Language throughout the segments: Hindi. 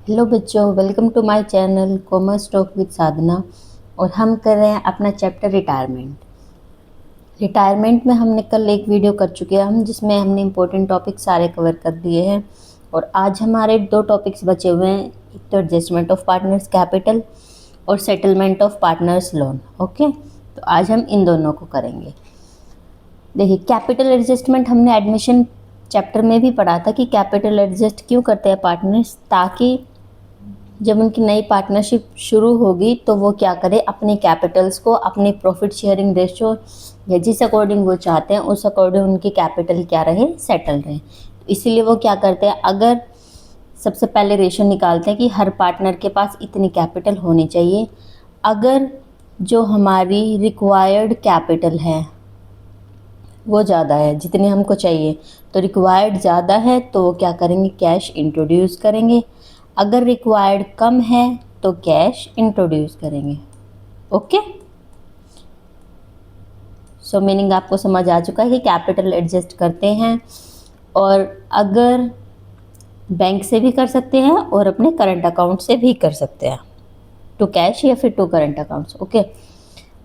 हेलो बच्चों, welcome to my channel commerce talk with Sadhana. और हम कर रहे हैं अपना चैप्टर रिटायरमेंट में हमने कल एक वीडियो कर चुके हैं जिसमें हमने इम्पोर्टेंट टॉपिक सारे कवर कर दिए हैं। और आज हमारे दो टॉपिक्स बचे हुए हैं, एक तो एडजस्टमेंट ऑफ पार्टनर्स कैपिटल और settlement of partners loan. Okay, तो आज हम इन दोनों को करेंगे। देखिए, कैपिटल एडजस्टमेंट हमने एडमिशन चैप्टर में भी पढ़ा था कि कैपिटल एडजस्ट क्यों करते हैं पार्टनर्स, ताकि जब उनकी नई पार्टनरशिप शुरू होगी तो वो क्या करे, अपने कैपिटल्स को अपने प्रॉफिट शेयरिंग रेशो या जिस अकॉर्डिंग वो चाहते हैं उस अकॉर्डिंग उनकी कैपिटल क्या रहे, सेटल रहे। तो इसीलिए वो क्या करते हैं, अगर सबसे पहले रेशो निकालते हैं कि हर पार्टनर के पास इतनी कैपिटल होनी चाहिए। अगर जो हमारी रिक्वायर्ड कैपिटल है वो ज़्यादा है, जितने हमको चाहिए, तो रिक्वायर्ड ज़्यादा है तो वो क्या करेंगे, कैश इंट्रोड्यूस करेंगे। अगर रिक्वायर्ड कम है तो कैश इंट्रोड्यूस करेंगे। ओके, सो मीनिंग आपको समझ आ चुका है कि कैपिटल एडजस्ट करते हैं, और अगर बैंक से भी कर सकते हैं और अपने करंट अकाउंट से भी कर सकते हैं, टू कैश या फिर टू करंट अकाउंट्स। ओके,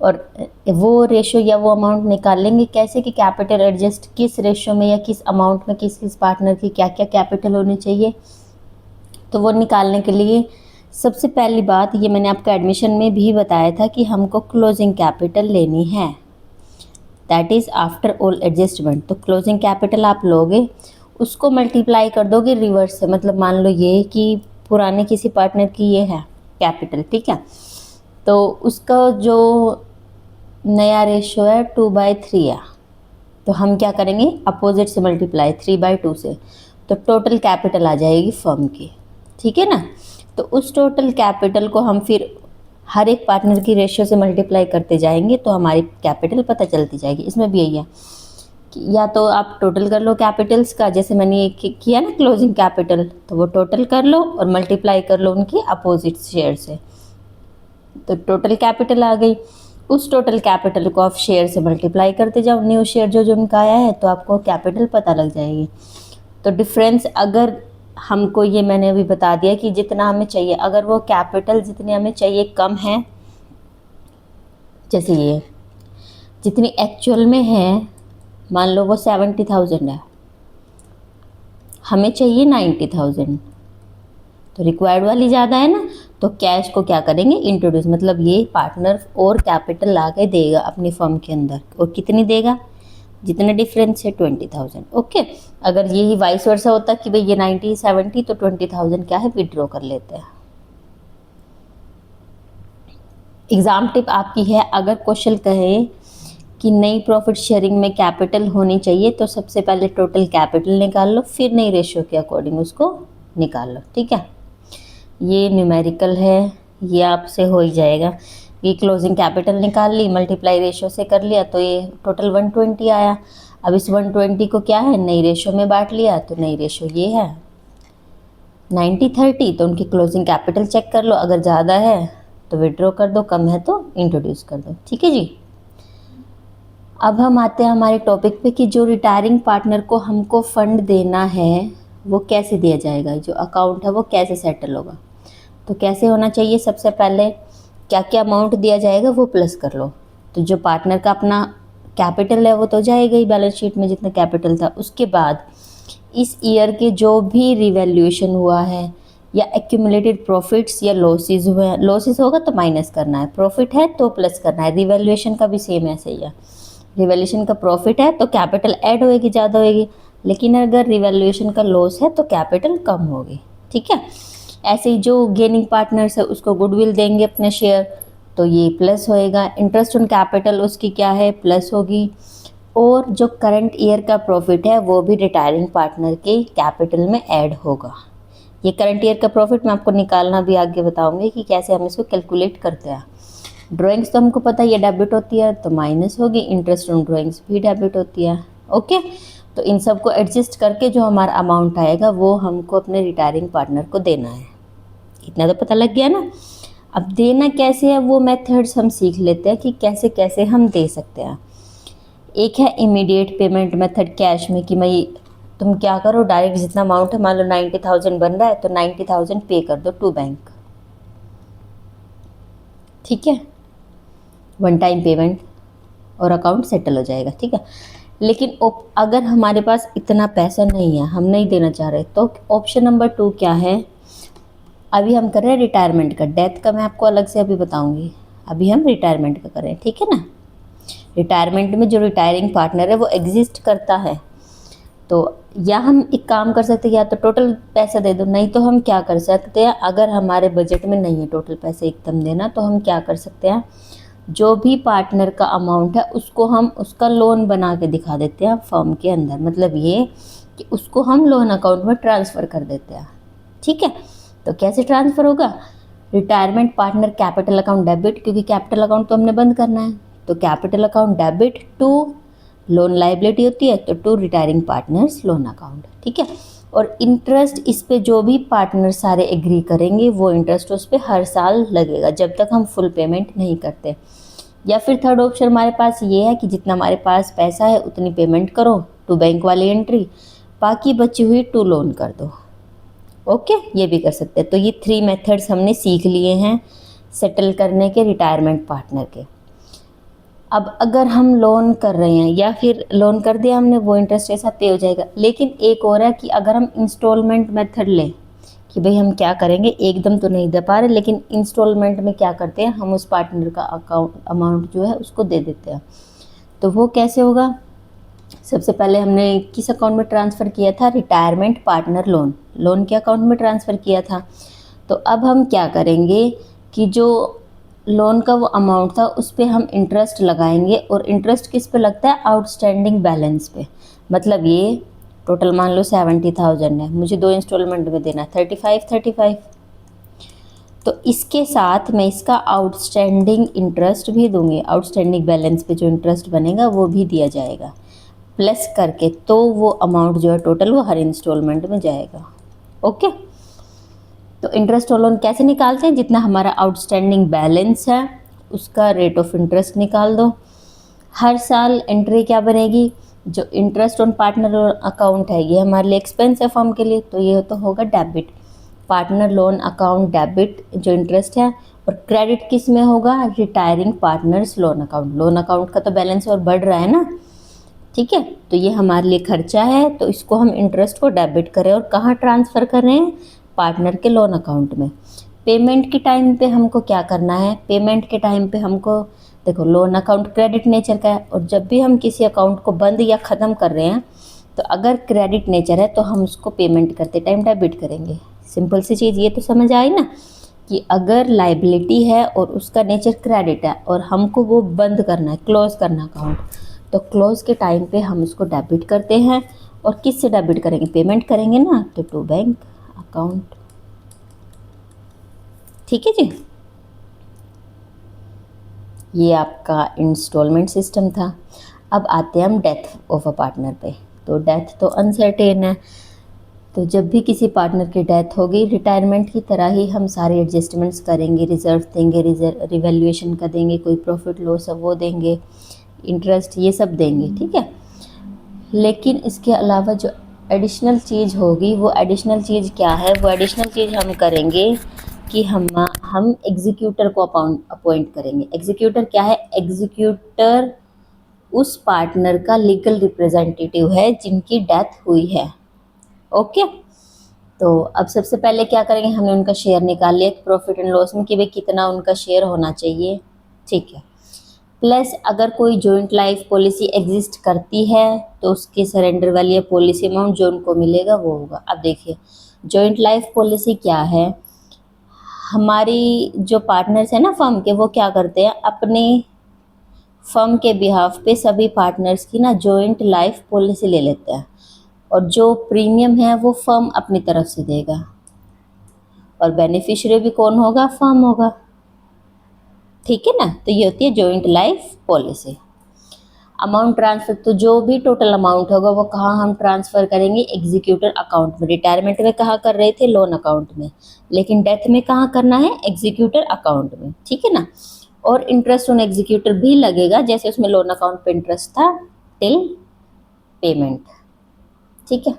और वो रेशो या वो अमाउंट निकाल लेंगे कैसे कि कैपिटल एडजस्ट किस रेशो में या किस अमाउंट में किस किस पार्टनर की क्या क्या कैपिटल होनी चाहिए। तो वो निकालने के लिए सबसे पहली बात, ये मैंने आपको एडमिशन में भी बताया था कि हमको क्लोजिंग कैपिटल लेनी है, that is after all adjustment. तो क्लोजिंग कैपिटल आप लोगे, उसको मल्टीप्लाई कर दोगे रिवर्स से। मतलब मान लो ये कि पुराने किसी पार्टनर की ये है कैपिटल, ठीक है, तो उसका जो नया रेशो है 2/3 है, तो हम क्या करेंगे, अपोजिट से मल्टीप्लाई 3/2 से, तो टोटल कैपिटल आ जाएगी फर्म की। ठीक है ना, तो उस टोटल कैपिटल को हम फिर हर एक पार्टनर की रेशियो से मल्टीप्लाई करते जाएंगे तो हमारी कैपिटल पता चलती जाएगी। इसमें भी यही है कि या तो आप टोटल कर लो कैपिटल्स का, जैसे मैंने ये किया ना क्लोजिंग कैपिटल, तो वो टोटल कर लो और मल्टीप्लाई कर लो उनकी अपोजिट शेयर से, तो टोटल कैपिटल आ गई। उस टोटल कैपिटल को आप शेयर से मल्टीप्लाई करते जाओ, न्यू शेयर जो उनका आया है, तो आपको कैपिटल पता लग जाएगी। तो डिफरेंस अगर हमको, ये मैंने अभी बता दिया कि जितना हमें चाहिए, अगर वो कैपिटल जितनी हमें चाहिए कम है, जैसे ये जितनी एक्चुअल में है, मान लो वो 70,000 है, हमें चाहिए 90,000, तो रिक्वायर्ड वाली ज़्यादा है ना, तो कैश को क्या करेंगे, इंट्रोड्यूस, मतलब ये पार्टनर और कैपिटल ला के देगा अपनी फर्म के अंदर, और कितनी देगा, जितना डिफरेंस है 20,000। ओके, अगर यही वाइस वर्सा होता कि भाई ये 90-70 तो 20,000 क्या है, विड्रॉ कर लेते हैं। एग्जाम टिप आपकी है, अगर क्वेश्चन कहे कि नई प्रॉफिट शेयरिंग में कैपिटल होनी चाहिए, तो सबसे पहले टोटल कैपिटल निकाल लो, फिर नई रेशियो के अकॉर्डिंग उसको निकाल लो। ठीक है, ये न्यूमेरिकल है, ये आपसे हो ही जाएगा। ये क्लोजिंग कैपिटल निकाल ली, मल्टीप्लाई रेशो से कर लिया, तो ये टोटल 120 आया। अब इस 120 को क्या है, नई रेशो में बांट लिया, तो नई रेशो ये है 90-30, तो उनकी क्लोजिंग कैपिटल चेक कर लो, अगर ज़्यादा है तो विड्रॉ कर दो, कम है तो इंट्रोड्यूस कर दो। ठीक है जी, अब हम आते हैं हमारे टॉपिक पे कि जो रिटायरिंग पार्टनर को हमको फंड देना है वो कैसे दिया जाएगा, जो अकाउंट है वो कैसे सेटल होगा। तो कैसे होना चाहिए, सबसे पहले क्या क्या अमाउंट दिया जाएगा वो प्लस कर लो। तो जो पार्टनर का अपना कैपिटल है वो तो जाएगा ही बैलेंस शीट में जितना कैपिटल था। उसके बाद इस ईयर के जो भी रिवैल्यूएशन हुआ है या एक्यूमुलेटेड प्रॉफिट्स या लॉसेस हुए हैं, लॉसेस होगा तो माइनस करना है, प्रॉफिट है तो प्लस करना है। रिवैल्यूएशन का भी सेम ऐसे ही है, रिवैल्यूएशन का प्रॉफिट है तो कैपिटल ऐड होएगी, ज़्यादा होएगी, लेकिन अगर रिवैल्यूएशन का लॉस है तो कैपिटल कम होगी। ठीक है, ऐसे ही जो गेनिंग पार्टनर्स है उसको गुडविल देंगे अपने शेयर, तो ये प्लस होएगा। इंटरेस्ट ऑन कैपिटल उसकी क्या है, प्लस होगी। और जो करंट ईयर का प्रॉफिट है वो भी रिटायरिंग पार्टनर के कैपिटल में ऐड होगा। ये करंट ईयर का प्रॉफिट मैं आपको निकालना भी आगे बताऊंगी कि कैसे हम इसको कैलकुलेट करते हैं। ड्राइंग्स तो हमको पता है ये डेबिट होती है तो माइनस होगी, इंटरेस्ट ऑन ड्राइंग्स भी डेबिट होती है। ओके, तो इन सब को एडजस्ट करके जो हमारा अमाउंट आएगा वो हमको अपने रिटायरिंग पार्टनर को देना है। इतना तो पता लग गया ना। अब देना कैसे है वो मेथड्स हम सीख लेते हैं कि कैसे कैसे हम दे सकते हैं। एक है इमीडिएट पेमेंट मेथड कैश में, कि मैं तुम क्या करो, डायरेक्ट जितना अमाउंट है, मान लो 90,000 बन रहा है तो 90,000 पे कर दो टू बैंक। ठीक है, वन टाइम पेमेंट और अकाउंट सेटल हो जाएगा। ठीक है, लेकिन अगर हमारे पास इतना पैसा नहीं है, हम नहीं देना चाह रहे, तो ऑप्शन नंबर 2 क्या है, अभी हम कर रहे हैं रिटायरमेंट का, डेथ का मैं आपको अलग से अभी बताऊंगी, अभी हम रिटायरमेंट का करें। ठीक है ना, रिटायरमेंट में जो रिटायरिंग पार्टनर है वो एग्जिस्ट करता है, तो या हम एक काम कर सकते हैं, या तो टोटल पैसा दे दो, नहीं तो हम क्या कर सकते हैं, अगर हमारे बजट में नहीं है टोटल पैसे एकदम देना, तो हम क्या कर सकते हैं, जो भी पार्टनर का अमाउंट है उसको हम उसका लोन बना के दिखा देते हैं फर्म के अंदर। मतलब ये कि उसको हम लोन अकाउंट में ट्रांसफ़र कर देते हैं। ठीक है, तो कैसे ट्रांसफ़र होगा, retirement partner capital account debit, क्योंकि कैपिटल अकाउंट तो हमने बंद करना है, तो capital account debit to loan liability होती है तो to retiring partners loan account. ठीक है, और इंटरेस्ट इस पे जो भी पार्टनर सारे एग्री करेंगे वो इंटरेस्ट उस पर हर साल लगेगा जब तक हम फुल पेमेंट नहीं करते। या फिर थर्ड ऑप्शन हमारे पास ये है कि जितना हमारे पास पैसा है उतनी पेमेंट करो टू बैंक वाली एंट्री, बाकी बची हुई टू लोन कर दो। ओके, ये भी कर सकते हैं। तो ये 3 मेथड्स हमने सीख लिए हैं सेटल करने के रिटायरमेंट पार्टनर के। अब अगर हम लोन कर रहे हैं या फिर लोन कर दिया हमने, वो इंटरेस्ट के साथ पे हो जाएगा। लेकिन एक और है कि अगर हम इंस्टॉलमेंट मेथड लें कि भाई हम क्या करेंगे, एकदम तो नहीं दे पा रहे, लेकिन इंस्टॉलमेंट में क्या करते हैं, हम उस पार्टनर का अमाउंट जो है उसको दे देते हैं। तो वो कैसे होगा, सबसे पहले हमने किस अकाउंट में ट्रांसफ़र किया था, रिटायरमेंट पार्टनर लोन के अकाउंट में ट्रांसफ़र किया था। तो अब हम क्या करेंगे कि जो लोन का वो अमाउंट था उस पर हम इंटरेस्ट लगाएंगे, और इंटरेस्ट किस पे लगता है, आउटस्टैंडिंग बैलेंस पे। मतलब ये टोटल मान लो 70,000 है, मुझे 2 इंस्टॉलमेंट में देना है 35, तो इसके साथ मैं इसका आउटस्टैंडिंग इंटरेस्ट भी दूंगी, आउटस्टैंडिंग बैलेंस पे जो इंटरेस्ट बनेगा वो भी दिया जाएगा प्लस करके, तो वो अमाउंट जो है टोटल वो हर इंस्टॉलमेंट में जाएगा। ओके, तो इंटरेस्ट और लोन कैसे निकालते हैं, जितना हमारा आउटस्टैंडिंग बैलेंस है उसका रेट ऑफ इंटरेस्ट निकाल दो। हर साल एंट्री क्या बनेगी, जो इंटरेस्ट ऑन पार्टनर अकाउंट है ये हमारे लिए एक्सपेंस है फर्म के लिए, तो ये तो होगा debit, partner loan account debit जो इंटरेस्ट है, और क्रेडिट किस में होगा, रिटायरिंग पार्टनर्स लोन अकाउंट का तो बैलेंस और बढ़ रहा है ना। ठीक है, तो ये हमारे लिए खर्चा है, तो इसको हम इंटरेस्ट को डेबिट करें और कहाँ ट्रांसफ़र कर रहे हैं, पार्टनर के लोन अकाउंट में। पेमेंट के टाइम पे हमको क्या करना है, पेमेंट के टाइम पे हमको देखो लोन अकाउंट क्रेडिट नेचर का है, और जब भी हम किसी अकाउंट को बंद या ख़त्म कर रहे हैं तो अगर क्रेडिट नेचर है तो हम उसको पेमेंट करते टाइम डेबिट करेंगे। सिंपल सी चीज़ ये तो समझ आई ना, कि अगर लाइबिलिटी है और उसका नेचर क्रेडिट है और हमको वो बंद करना है, क्लोज करना अकाउंट, तो क्लोज के टाइम पे हम उसको डेबिट करते हैं। और किस से डेबिट करेंगे, पेमेंट करेंगे ना, तो टू बैंक अकाउंट। ठीक है जी, ये आपका इंस्टॉलमेंट सिस्टम था। अब आते हैं हम डेथ ऑफ अ पार्टनर पे। तो डेथ तो अनसर्टेन है, तो जब भी किसी पार्टनर की डेथ होगी, रिटायरमेंट की तरह ही हम सारे एडजस्टमेंट्स करेंगे, रिजर्व देंगे, रिवैल्यूएशन का देंगे, कोई प्रॉफिट लॉस है वो देंगे, इंटरेस्ट ये सब देंगे। ठीक है, लेकिन इसके अलावा जो एडिशनल चीज़ होगी, वो एडिशनल चीज़ क्या है, वो एडिशनल चीज़ हम करेंगे कि हम एग्जीक्यूटर को अपॉइंट करेंगे। एग्जीक्यूटर क्या है, एग्जीक्यूटर उस पार्टनर का लीगल रिप्रेजेंटेटिव है जिनकी डेथ हुई है। ओके, तो अब सबसे पहले क्या करेंगे, हमने उनका शेयर निकाल लिया प्रॉफिट एंड लॉस में कि भाई कितना उनका शेयर होना चाहिए। ठीक है, प्लस अगर कोई जॉइंट लाइफ पॉलिसी एग्जिस्ट करती है तो उसके सरेंडर वाली या पॉलिसी अमाउंट जो उनको मिलेगा वो होगा। अब देखिए जॉइंट लाइफ पॉलिसी क्या है, हमारी जो पार्टनर्स है ना फर्म के, वो क्या करते हैं, अपने फर्म के बिहाफ पे सभी पार्टनर्स की ना जॉइंट लाइफ पॉलिसी ले लेते हैं, और जो प्रीमियम है वो फर्म अपनी तरफ से देगा, और बेनिफिशियरी भी कौन होगा, फर्म होगा। ठीक है ना, तो ये होती है joint life policy. Amount transfer, तो जो भी टोटल अमाउंट होगा वो कहाँ हम ट्रांसफ़र करेंगे, एग्जीक्यूटर अकाउंट में। रिटायरमेंट में कहाँ कर रहे थे, लोन अकाउंट में, लेकिन डेथ में कहाँ करना है, एग्जीक्यूटर अकाउंट में। ठीक है ना, और इंटरेस्ट ऑन एग्जीक्यूटर भी लगेगा जैसे उसमें लोन अकाउंट पे इंटरेस्ट था टिल पेमेंट। ठीक है,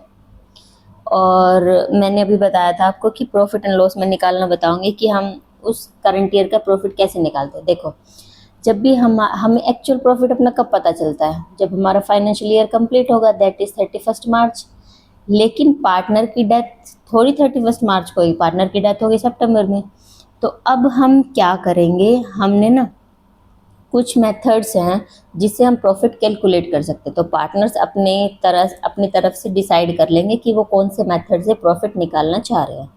और मैंने अभी बताया था आपको कि प्रॉफिट एंड लॉस में निकालना बताऊंगी कि हम उस करंट ईयर का प्रॉफिट कैसे निकालते हैं। देखो, जब भी हमें एक्चुअल प्रॉफिट अपना कब पता चलता है, जब हमारा फाइनेंशियल ईयर कंप्लीट होगा, दैट इज 31 मार्च। लेकिन पार्टनर की डेथ थोड़ी 31 मार्च को ही, पार्टनर की डेथ होगी सितंबर में। तो अब हम क्या करेंगे, हमने ना कुछ मेथड्स हैं जिससे हम प्रॉफिट कैलकुलेट कर सकते हैं। तो पार्टनर्स अपनी तरफ से डिसाइड कर लेंगे कि वो कौन से मेथड से प्रॉफिट निकालना चाह रहे हैं।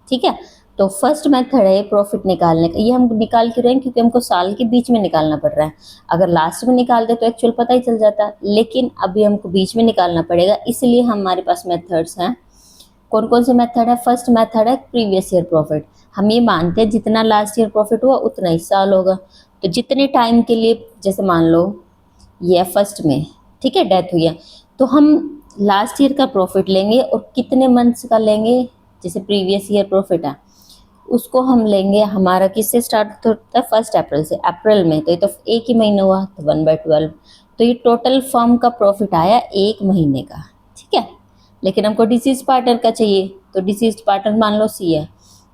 ठीक है, तो फर्स्ट मेथड है प्रॉफिट निकालने का। ये हम निकाल क्यों रहे हैं, क्योंकि हमको साल के बीच में निकालना पड़ रहा है। अगर लास्ट में निकाल दे तो एक्चुअल पता ही चल जाता, लेकिन अभी हमको बीच में निकालना पड़ेगा, इसलिए हमारे पास मेथड्स हैं। कौन कौन से मेथड है? फर्स्ट मेथड है प्रीवियस ईयर प्रॉफिट। हम ये मानते हैं जितना लास्ट ईयर प्रॉफिट हुआ उतना ही साल होगा। तो जितने टाइम के लिए, जैसे मान लो ये फर्स्ट में, ठीक है, डेथ हुई है, तो हम लास्ट ईयर का प्रॉफिट लेंगे और कितने मंथ्स का लेंगे, जैसे प्रीवियस ईयर प्रॉफिट है उसको हम लेंगे, हमारा किससे स्टार्ट होता है, 1 अप्रैल से। अप्रैल में तो ये तो एक ही महीना हुआ, तो 1/12। तो ये टोटल फर्म का प्रॉफिट आया एक महीने का। ठीक है, लेकिन हमको डिसीज पार्टनर का चाहिए, तो डिसीज पार्टनर मान लो सी है,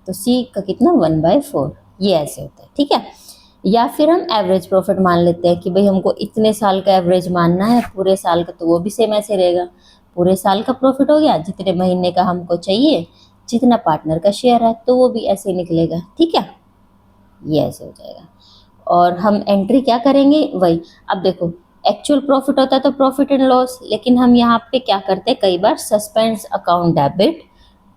तो सी का कितना, 1/4। ये ऐसे होता है। ठीक है, या फिर हम एवरेज प्रॉफिट मान लेते हैं कि भाई हमको इतने साल का एवरेज मानना है, पूरे साल का, तो वो भी सेम ऐसे रहेगा। पूरे साल का प्रॉफिट हो गया, जितने महीने का हमको चाहिए, जितना पार्टनर का शेयर है, तो वो भी ऐसे ही निकलेगा। ठीक है, ये ऐसे हो जाएगा। और हम एंट्री क्या करेंगे, वही। अब देखो, एक्चुअल प्रॉफिट होता है तो प्रॉफिट एंड लॉस, लेकिन हम यहाँ पे क्या करते हैं, कई बार suspense account debit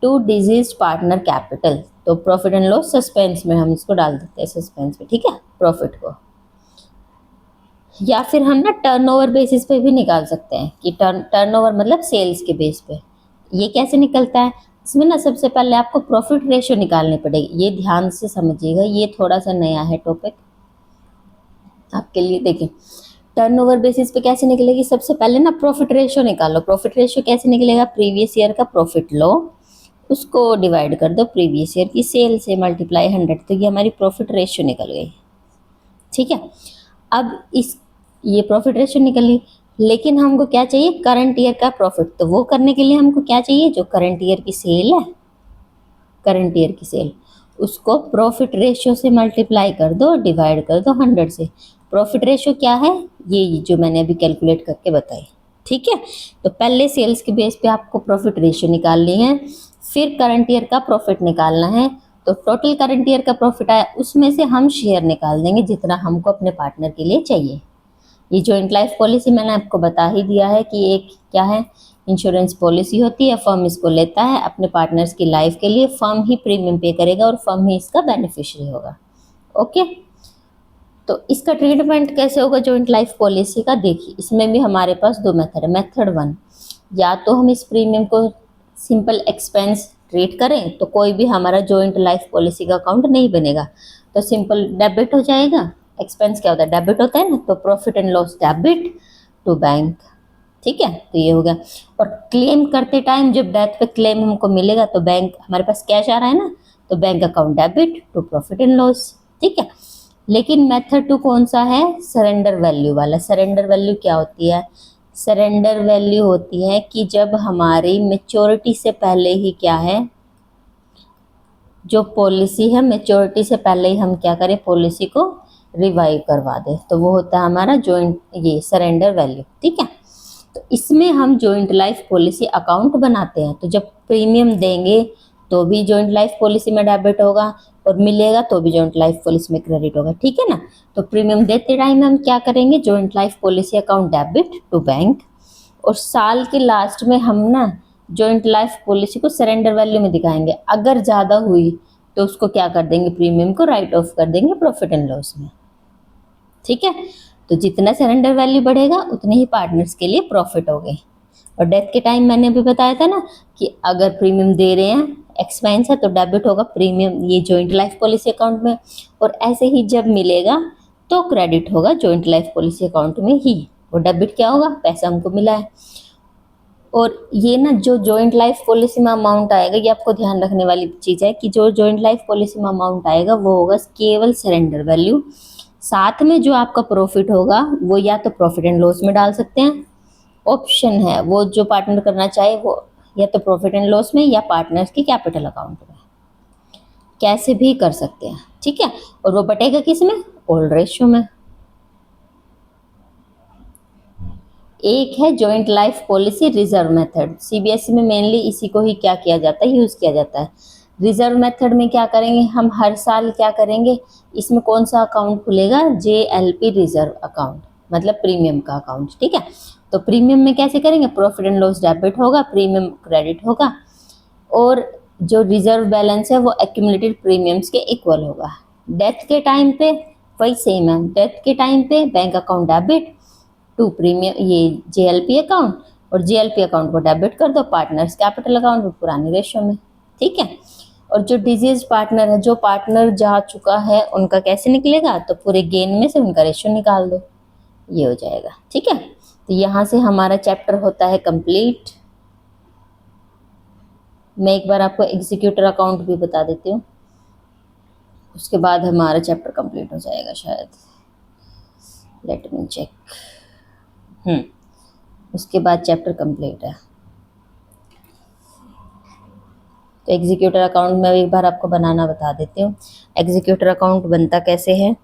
to deceased partner capital. तो प्रॉफिट एंड लॉस सस्पेंस में हम इसको डाल देते हैं, सस्पेंस में। ठीक है, प्रॉफिट को। या फिर हम ना टर्नओवर बेसिस पे भी निकाल सकते हैं कि टर्नओवर मतलब सेल्स के बेस पे। ये कैसे निकलता है, इसमें ना सबसे पहले आपको प्रॉफिट रेशियो निकालनी पड़ेगी। ये ध्यान से समझिएगा, ये थोड़ा सा नया है टॉपिक आपके लिए। देखिए, टर्नओवर बेसिस पे कैसे निकलेगी, सबसे पहले ना प्रॉफिट रेशियो निकालो। प्रॉफिट रेशियो कैसे निकलेगा, प्रीवियस ईयर का प्रॉफिट लो, उसको डिवाइड कर दो प्रीवियस ईयर की सेल से, मल्टीप्लाई 100, तो ये हमारी प्रॉफिट रेशियो निकल गई। ठीक है, अब ये प्रॉफिट रेशियो निकली, लेकिन हमको क्या चाहिए, करंट ईयर का प्रॉफिट। तो वो करने के लिए हमको क्या चाहिए, जो करंट ईयर की सेल है, करंट ईयर की सेल, उसको प्रॉफिट रेशियो से मल्टीप्लाई कर दो, डिवाइड कर दो 100 से। प्रॉफिट रेशियो क्या है, ये जो मैंने अभी कैलकुलेट करके बताई। ठीक है, तो पहले सेल्स के बेस पे आपको प्रॉफिट रेशियो निकालनी है, फिर करंट ईयर का प्रॉफिट निकालना है। तो टोटल करंट ईयर का प्रॉफिट आया, उसमें से हम शेयर निकाल देंगे जितना हमको अपने पार्टनर के लिए चाहिए। ये जॉइंट लाइफ पॉलिसी मैंने आपको बता ही दिया है कि एक क्या है, इंश्योरेंस पॉलिसी होती है। फर्म इसको लेता है अपने पार्टनर्स की लाइफ के लिए, फर्म ही प्रीमियम पे करेगा और फर्म ही इसका बेनिफिशियरी होगा। ओके, तो इसका ट्रीटमेंट कैसे होगा जॉइंट लाइफ पॉलिसी का, देखिए इसमें भी हमारे पास दो मेथड है। मेथड 1, या तो हम इस प्रीमियम को सिंपल एक्सपेंस ट्रीट करें, तो कोई भी हमारा जॉइंट लाइफ पॉलिसी का अकाउंट नहीं बनेगा, तो सिंपल डेबिट हो जाएगा। एक्सपेंस क्या होता है, डेबिट होता है ना, तो profit and loss debit to bank. ठीक है, तो ये हो गया। और क्लेम करते टाइम जब डेथ पे क्लेम हमको मिलेगा, तो बैंक, हमारे पास कैश आ रहा है ना, तो bank account debit to profit and loss. ठीक है, लेकिन मेथड 2 कौन सा है, सरेंडर वैल्यू वाला। सरेंडर वैल्यू क्या होती है, सरेंडर वैल्यू होती है कि जब हमारी मेच्योरिटी से पहले ही क्या है, जो पॉलिसी है मेच्योरिटी से पहले ही हम क्या करें, पॉलिसी को रिवाइव करवा दे, तो वो होता है हमारा जॉइंट, ये सरेंडर वैल्यू। ठीक है, तो इसमें हम जॉइंट लाइफ पॉलिसी अकाउंट बनाते हैं। तो जब प्रीमियम देंगे तो भी जॉइंट लाइफ पॉलिसी में डेबिट होगा, और मिलेगा तो भी जॉइंट लाइफ पॉलिसी में क्रेडिट होगा। ठीक है ना, तो प्रीमियम देते टाइम हम क्या करेंगे, joint life policy account debit to bank. और साल के लास्ट में हम ना जॉइंट लाइफ पॉलिसी को सरेंडर वैल्यू में दिखाएंगे। अगर ज़्यादा हुई तो उसको क्या कर देंगे, प्रीमियम को राइट ऑफ कर देंगे प्रॉफिट एंड लॉस में। ठीक है, तो जितना सरेंडर वैल्यू बढ़ेगा उतने ही पार्टनर्स के लिए प्रॉफिट हो गए। और डेथ के टाइम मैंने अभी बताया था ना कि अगर प्रीमियम दे रहे हैं, एक्सपेंस है, तो डेबिट होगा प्रीमियम ये जॉइंट लाइफ पॉलिसी अकाउंट में, और ऐसे ही जब मिलेगा तो क्रेडिट होगा जॉइंट लाइफ पॉलिसी अकाउंट में ही। और डेबिट क्या होगा, पैसा हमको मिला है। और ये ना जो जॉइंट लाइफ पॉलिसी में अमाउंट आएगा, ये आपको ध्यान रखने वाली चीज़ है कि जो जॉइंट लाइफ पॉलिसी में अमाउंट आएगा वो होगा केवल सरेंडर वैल्यू। साथ में जो आपका प्रॉफिट होगा वो या तो प्रॉफिट एंड लॉस में डाल सकते हैं, ऑप्शन है, वो जो पार्टनर करना चाहे वो या तो प्रॉफिट एंड लॉस में या पार्टनर्स की कैपिटल अकाउंट में, कैसे भी कर सकते हैं, ठीक है। और वो बटेगा किस में, ओल्ड रेशियो में। एक है joint life policy reserve method, CBSE में मेनली इसी को ही क्या किया जाता है, यूज किया जाता है। रिजर्व मेथड में क्या करेंगे हम, हर साल क्या करेंगे, इसमें कौन सा अकाउंट खुलेगा, जेएलपी रिजर्व अकाउंट, मतलब प्रीमियम का अकाउंट, ठीक है। तो प्रीमियम में कैसे करेंगे, प्रॉफिट एंड लॉस डेबिट होगा, प्रीमियम क्रेडिट होगा, और जो रिजर्व बैलेंस है वो एक्यूमुलेटेड प्रीमियम्स के इक्वल होगा। डेथ के टाइम पे वही सेम है, डेथ के टाइम पे bank account debit to premium ये जेएलपी अकाउंट, और जेएलपी अकाउंट को डेबिट कर दो पार्टनर्स कैपिटल अकाउंट में पुरानी रेशो में, ठीक है। और जो डिजीज पार्टनर है, जो पार्टनर जा चुका है, उनका कैसे निकलेगा, तो पूरे गेन में से उनका रेशो निकाल दो, ये हो जाएगा, ठीक है। तो यहाँ से हमारा चैप्टर होता है कंप्लीट। मैं एक बार आपको एग्जीक्यूटर अकाउंट भी बता देती हूँ, उसके बाद हमारा चैप्टर कंप्लीट हो जाएगा शायद, लेट मी चेक। उसके बाद चैप्टर कंप्लीट है। तो एग्जीक्यूटर अकाउंट में एक बार आपको बनाना बता देती हूँ। एग्जीक्यूटर अकाउंट बनता कैसे है,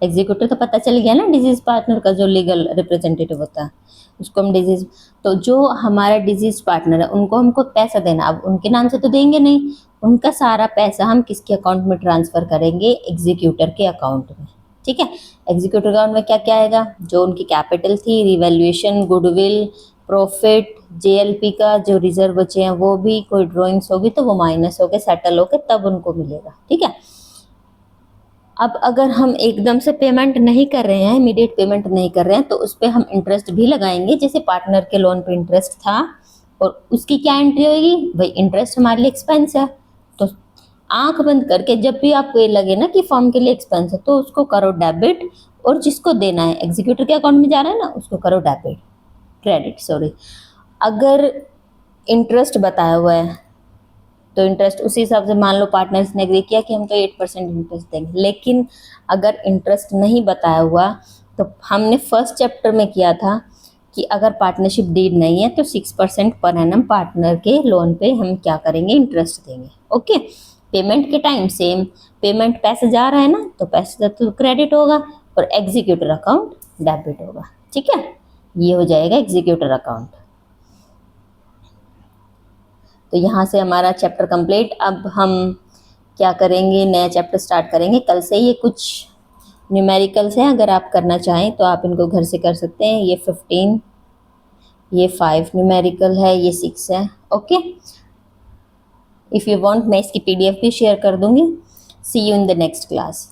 एग्जीक्यूटर तो पता चल गया ना, डिजीज पार्टनर का जो लीगल रिप्रेजेंटेटिव होता है उसको हम डिजीज, तो जो हमारा डिजीज पार्टनर है उनको हमको पैसा देना, अब उनके नाम से तो देंगे नहीं, उनका सारा पैसा हम किसके अकाउंट में ट्रांसफ़र करेंगे, एग्जीक्यूटर के अकाउंट में, ठीक है। एग्जीक्यूटर अकाउंट में क्या क्या आएगा, जो उनकी कैपिटल थी, रिवैल्यूएशन, गुडविल, प्रॉफिट, जेएलपी का जो रिजर्व बचे हैं वो भी, कोई ड्रॉइंग्स होगी तो वो माइनस होके सेटल होके तब उनको मिलेगा, ठीक है। अब अगर हम एकदम से पेमेंट नहीं कर रहे हैं, इमीडिएट पेमेंट नहीं कर रहे हैं, तो उस पर हम इंटरेस्ट भी लगाएंगे, जैसे पार्टनर के लोन पे इंटरेस्ट था, और उसकी क्या एंट्री होगी, भाई इंटरेस्ट हमारे लिए एक्सपेंस है, तो आंख बंद करके जब भी आपको ये लगे ना कि फॉर्म के लिए एक्सपेंस है तो उसको करो डेबिट, और जिसको देना है एग्जीक्यूटर के अकाउंट में जा रहा है ना उसको करो डेबिट, क्रेडिट सॉरी। अगर इंटरेस्ट बताया हुआ है तो इंटरेस्ट उसी हिसाब से, मान लो पार्टनर्स ने एग्री किया कि हम तो 8% इंटरेस्ट देंगे, लेकिन अगर इंटरेस्ट नहीं बताया हुआ, तो हमने फर्स्ट चैप्टर में किया था कि अगर पार्टनरशिप डीड नहीं है तो 6% पर एनम पार्टनर के लोन पे हम क्या करेंगे, इंटरेस्ट देंगे, ओके। पेमेंट के टाइम सेम, पेमेंट पैसे जा रहा है ना तो पैसे तो क्रेडिट होगा, और एग्जीक्यूटर अकाउंट डेबिट होगा, ठीक है। ये हो जाएगा एग्जीक्यूटर अकाउंट। तो यहाँ से हमारा चैप्टर कंप्लीट। अब हम क्या करेंगे, नया चैप्टर स्टार्ट करेंगे कल से। ये कुछ न्यूमेरिकल्स हैं, अगर आप करना चाहें तो आप इनको घर से कर सकते हैं। ये 15, ये 5 न्यूमेरिकल है, ये 6 है, ओके। इफ़ यू वांट मैं इसकी PDF भी शेयर कर दूंगी। See you in the next class.